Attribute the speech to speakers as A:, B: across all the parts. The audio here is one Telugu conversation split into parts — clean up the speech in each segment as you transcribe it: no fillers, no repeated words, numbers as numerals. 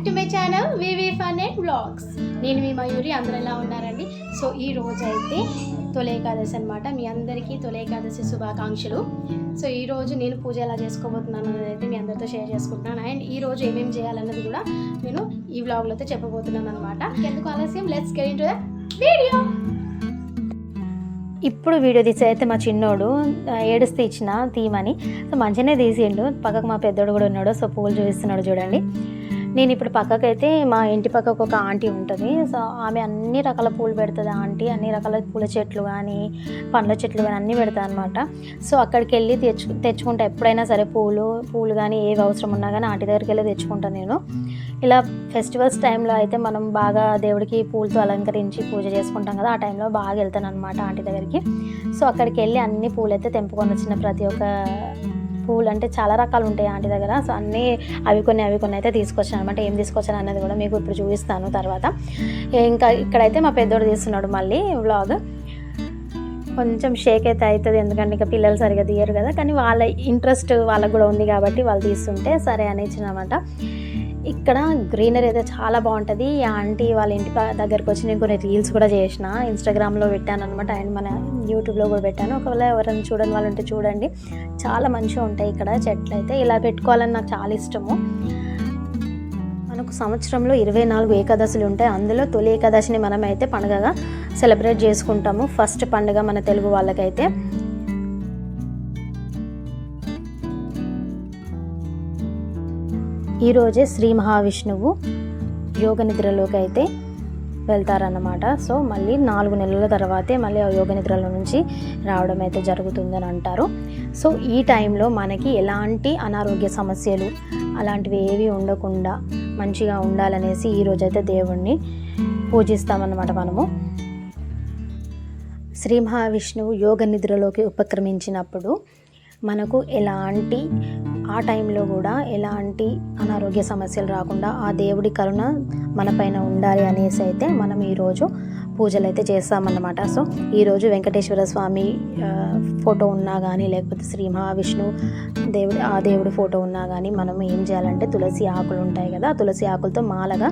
A: To my channel VV fun and vlogs. నేను మీ మయూరి. అందరూ ఎలా ఉన్నారండి? సో ఈ రోజు అయితే తొలి ఏకాదశి అనమాట. మీ అందరికీ తొలి ఏకాదశి శుభాకాంక్షలు. సో ఈరోజు నేను పూజ ఎలా చేసుకోబోతున్నాను అనేది అయితే మీ అందరితో షేర్ చేసుకుంటున్నాను. అండ్ ఈరోజు ఏమేమి చేయాలన్నది కూడా నేను ఈ వ్లాగ్లో అయితే చెప్పబోతున్నాను అనమాట. ఎందుకు ఆలస్యం, let's get into the video. ఇప్పుడు వీడియో తీసి అయితే మా చిన్నోడు ఏడుస్తే ఇచ్చిన తీయమని, సో మంచిగానే తీసిండు. పక్కకు మా పెద్దోడు కూడా ఉన్నాడు. సో పూలు చూపిస్తున్నాడు చూడండి. నేను ఇప్పుడు పక్కకైతే మా ఇంటి పక్కకు ఒక ఆంటీ ఉంటుంది. సో ఆమె అన్ని రకాల పూలు పెడుతుంది. ఆంటీ అన్ని రకాల పూల చెట్లు కానీ పండ్ల చెట్లు కానీ అన్నీ పెడతాయి అనమాట. సో అక్కడికి వెళ్ళి తెచ్చుకుంటా ఎప్పుడైనా సరే పూలు కానీ ఏవి అవసరం ఉన్నా కానీ ఆంటీ దగ్గరికి వెళ్ళి తెచ్చుకుంటాను నేను. ఇలా ఫెస్టివల్స్ టైంలో అయితే మనం బాగా దేవుడికి పూలతో అలంకరించి పూజ చేసుకుంటాం కదా, ఆ టైంలో బాగా వెళ్తాను అనమాట ఆంటీ దగ్గరికి. సో అక్కడికి వెళ్ళి అన్ని పూలు అయితే తెంపుకొని వచ్చిన ప్రతి ఒక్క పూలు అంటే చాలా రకాలు ఉంటాయి ఆంటీ దగ్గర. సో అన్నీ అవి కొన్ని అయితే తీసుకొచ్చాను అనమాట. ఏం తీసుకొచ్చాను అన్నది కూడా మీకు ఇప్పుడు చూపిస్తాను తర్వాత. ఇంకా ఇక్కడైతే మా పెద్దోడు తీస్తున్నాడు మళ్ళీ వ్లాగ్. కొంచెం షేక్ అయితే అవుతుంది, ఎందుకంటే ఇంకా పిల్లలు సరిగా తీయరు కదా, కానీ వాళ్ళ ఇంట్రెస్ట్ వాళ్ళకు కూడా ఉంది కాబట్టి వాళ్ళు తీస్తుంటే సరే అని ఇచ్చినమాట. ఇక్కడ గ్రీనరీ అయితే చాలా బాగుంటుంది. ఈ ఆంటీ వాళ్ళ ఇంటి దగ్గరికి వచ్చి నేను కొన్ని రీల్స్ కూడా చేసిన, ఇన్స్టాగ్రామ్లో పెట్టాను అనమాట. అండ్ మన యూట్యూబ్లో కూడా పెట్టాను. ఒకవేళ ఎవరైనా చూడని వాళ్ళు ఉంటే చూడండి. చాలా మంచిగా ఉంటాయి ఇక్కడ చెట్లు అయితే. ఇలా పెట్టుకోవాలని నాకు చాలా ఇష్టము. మనకు సంవత్సరంలో 24 ఏకాదశులు ఉంటాయి. అందులో తొలి ఏకాదశిని మనమైతే పండుగగా సెలబ్రేట్ చేసుకుంటాము. ఫస్ట్ పండుగ మన తెలుగు వాళ్ళకైతే. ఈరోజే శ్రీ మహావిష్ణువు యోగ నిద్రలోకి అయితే వెళ్తారన్నమాట. సో మళ్ళీ 4 నెలల తర్వాతే మళ్ళీ ఆ యోగ నిద్రలో నుంచి రావడం అయితే జరుగుతుందని అంటారు. సో ఈ టైంలో మనకి ఎలాంటి అనారోగ్య సమస్యలు అలాంటివి ఏవి ఉండకుండా మంచిగా ఉండాలనేసి ఈరోజైతే దేవుణ్ణి పూజిస్తామన్నమాట మనము. శ్రీ మహావిష్ణువు యోగ నిద్రలోకి ఉపక్రమించినప్పుడు మనకు ఆ టైంలో కూడా ఎలాంటి అనారోగ్య సమస్యలు రాకుండా ఆ దేవుడి కరుణ మనపైన ఉండాలి అనేసి అయితే మనం ఈరోజు పూజలు అయితే చేస్తామన్నమాట. సో ఈరోజు వెంకటేశ్వర స్వామి ఫోటో ఉన్నా కానీ లేకపోతే శ్రీ మహావిష్ణువు దేవుడి ఫోటో ఉన్నా కానీ మనం ఏం చేయాలంటే తులసి ఆకులు ఉంటాయి కదా, తులసి ఆకులతో మాలగా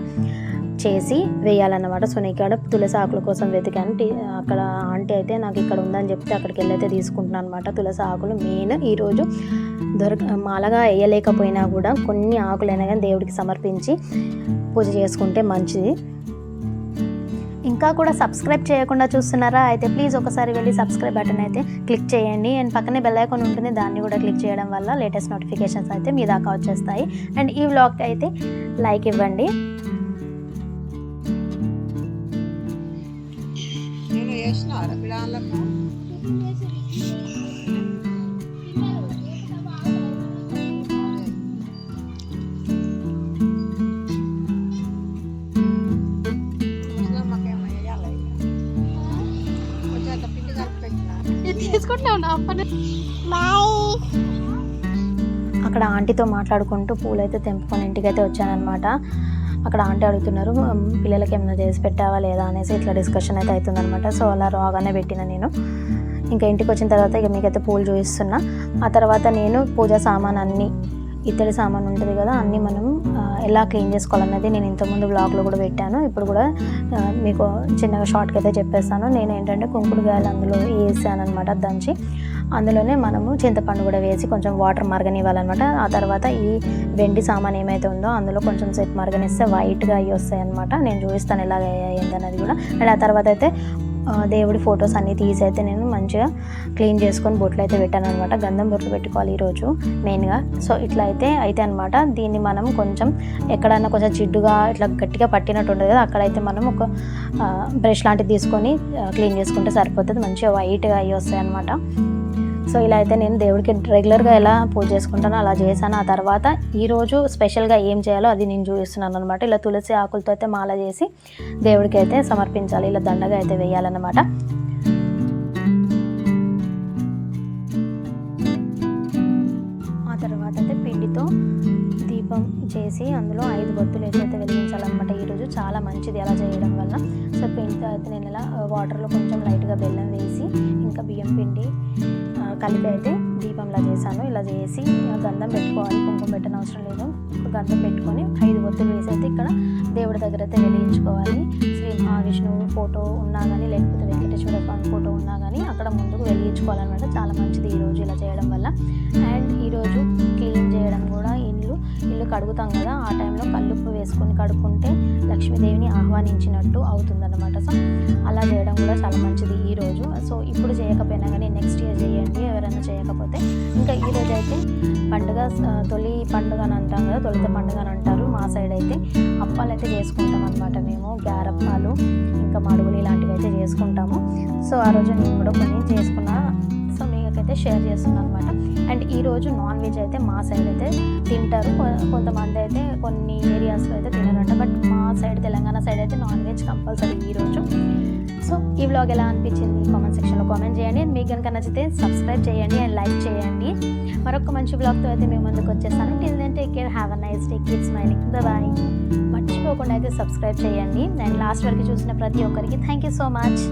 A: చేసి వేయాలన్నమాట. సో నేను ఇక్కడ తులసి ఆకుల కోసం వెతికాను. అక్కడ ఆంటీ అయితే నాకు ఇక్కడ ఉందని చెప్తే అక్కడికి వెళ్ళి అయితే తీసుకుంటున్నాను అనమాట. తులసి ఆకులు మెయిన్ ఈరోజు మాలగా వేయలేకపోయినా కూడా కొన్ని ఆకులైనా కానీ దేవుడికి సమర్పించి పూజ చేసుకుంటే మంచిది. ఇంకా కూడా సబ్స్క్రైబ్ చేయకుండా చూస్తున్నారా అయితే ప్లీజ్ ఒకసారి వెళ్ళి సబ్స్క్రైబ్ బటన్ అయితే క్లిక్ చేయండి. అండ్ పక్కనే బెల్ ఐకాన్ ఉంటుంది, దాన్ని కూడా క్లిక్ చేయడం వల్ల లేటెస్ట్ నోటిఫికేషన్స్ అయితే మీ దాకా వచ్చేస్తాయి. అండ్ ఈ వ్లాగ్కి అయితే లైక్ ఇవ్వండి. అక్కడ ఆంటీతో మాట్లాడుకుంటూ పూలైతే తెంపుకొని ఇంటికైతే వచ్చానమాట. అక్కడ ఆంటీ అడుగుతున్నారు పిల్లలకి ఏమైనా చేసి పెట్టావా లేదా అనేసి, ఇట్లా డిస్కషన్ అయితే అవుతుందనమాట. సో అలా రాగానే పెట్టిన నేను. ఇంకా ఇంటికి వచ్చిన తర్వాత ఇక మీకైతే పూలు చూపిస్తున్నా. ఆ తర్వాత నేను పూజా సామాన్ అన్నీ, ఇత్తడి సామాన్ ఉంటుంది కదా, అన్నీ మనం ఎలా క్లీన్ చేసుకోవాలన్నది నేను ఇంతకుముందు బ్లాగ్లో కూడా పెట్టాను. ఇప్పుడు కూడా మీకు చిన్నగా షార్ట్కి అయితే చెప్పేస్తాను. నేను ఏంటంటే కుంకుడుగాయలు అందులో వేసాను అనమాట దంచి. అందులోనే మనము చింతపండు కూడా వేసి కొంచెం వాటర్ మరగనివ్వాలన్నమాట. ఆ తర్వాత ఈ వెండి సామాన్ ఏమైతే ఉందో అందులో కొంచెం సేపు మరగనిస్తే వైట్గా అవి వస్తాయి అనమాట. నేను చూపిస్తాను ఎలాగ అయ్యిందన్నది కూడా. అండ్ ఆ తర్వాత అయితే దేవుడి ఫొటోస్ అన్నీ తీసి అయితే నేను మంచిగా క్లీన్ చేసుకొని బొట్లు అయితే పెట్టాను అనమాట. గంధం బొట్లు పెట్టుకోవాలి ఈరోజు మెయిన్గా. సో ఇట్లా అయితే అనమాట. దీన్ని మనం కొంచెం ఎక్కడన్నా కొంచెం జిడ్డుగా ఇట్లా గట్టిగా పట్టినట్టు ఉంటుంది కదా, అక్కడైతే మనం ఒక బ్రష్ లాంటిది తీసుకొని క్లీన్ చేసుకుంటే సరిపోతుంది. మంచిగా వైట్గా అవి వస్తాయి అనమాట. సో ఇలా అయితే నేను దేవుడికి రెగ్యులర్గా ఎలా పూజ చేసుకుంటానో అలా చేశాను. ఆ తర్వాత ఈరోజు స్పెషల్గా ఏం చేయాలో అది నేను చూపిస్తున్నాను అనమాట. ఇలా తులసి ఆకులతో అయితే మాల చేసి దేవుడికి అయితే సమర్పించాలి. ఇలా దండగా అయితే వేయాలన్నమాట. ఆ తర్వాత అయితే పిండితో దీపం చేసి అందులో 5 బొత్తులు అయితే వెలిగించాలన్నమాట. ఈరోజు చాలా మంచిది అలా చేయడం వల్ల. సో పిండితో అయితే నేను ఇలా వాటర్లో కొంచెం లైట్గా బెల్లం వేసి ఇంకా బియ్యం పిండి కలిపి అయితే దీపంలా చేశాను. ఇలా చేసి గంధం పెట్టుకోవాలి, కుంకుమ పెట్టని అవసరం లేదు. గంధం పెట్టుకొని 5 ఒత్తులు వేసి అయితే ఇక్కడ దేవుడి దగ్గర అయితే వెలిగించుకోవాలి. శ్రీ మహావిష్ణువు ఫోటో ఉన్నా కానీ, లేకపోతే వెంకటేశ్వర స్వామి ఫోటో ఉన్నా కానీ అక్కడ ముందుకు వెలిగించుకోవాలన్నమాట. చాలా మంచిది ఈరోజు ఇలా చేయడం వల్ల. అండ్ ఈరోజు క్లీన్ చేయడం కూడా, ఇల్లు కడుగుతాం కదా, ఆ టైంలో కల్లుప్పు వేసుకొని కడుక్కుంటే లక్ష్మీదేవిని ఆహ్వానించినట్టు అవుతుందన్నమాట. సో అలా చేయడం కూడా చాలా మంచిది ఈరోజు. సో ఇప్పుడు చేయకపోయినా కానీ నెక్స్ట్ ఇయర్ చేయండి ఎవరైనా చేయకపోతే. ఇంకా ఈరోజు అయితే పండుగ, తొలి పండుగ అని అంటాం కదా, తొలిత పండుగ అని అంటారు. మా సైడ్ అయితే అప్పాలు అయితే చేసుకుంటాం అనమాట. మేము గారప్పాలు, ఇంకా మడుగులు ఇలాంటివి అయితే చేసుకుంటాము. సో ఆ రోజు నేను కూడా కొన్ని చేసుకున్నా, సో మీకైతే షేర్ చేస్తున్నాను అనమాట. అండ్ ఈరోజు నాన్ వెజ్ అయితే మా సైడ్ అయితే తింటారు. కొంతమంది అయితే కొన్ని ఏరియాస్లో అయితే తినరంట, బట్ మా సైడ్ తెలంగాణ సైడ్ అయితే నాన్ వెజ్ కంపల్సరీ ఈరోజు. సో ఈ వ్లాగ్ ఎలా అనిపించింది కామెంట్ సెక్షన్లో కామెంట్ చేయండి. అండ్ మీకు కనుక నచ్చితే సబ్స్క్రైబ్ చేయండి అండ్ లైక్ చేయండి. మరొక మంచి వ్లాగ్తో అయితే మేము ముందుకు వచ్చేస్తాను. Till then take care, have a nice day, keep smiling, bye. మర్చిపోకుండా అయితే సబ్స్క్రైబ్ చేయండి. అండ్ లాస్ట్ వరకు చూసిన ప్రతి ఒక్కరికి థ్యాంక్ యూ సో మచ్.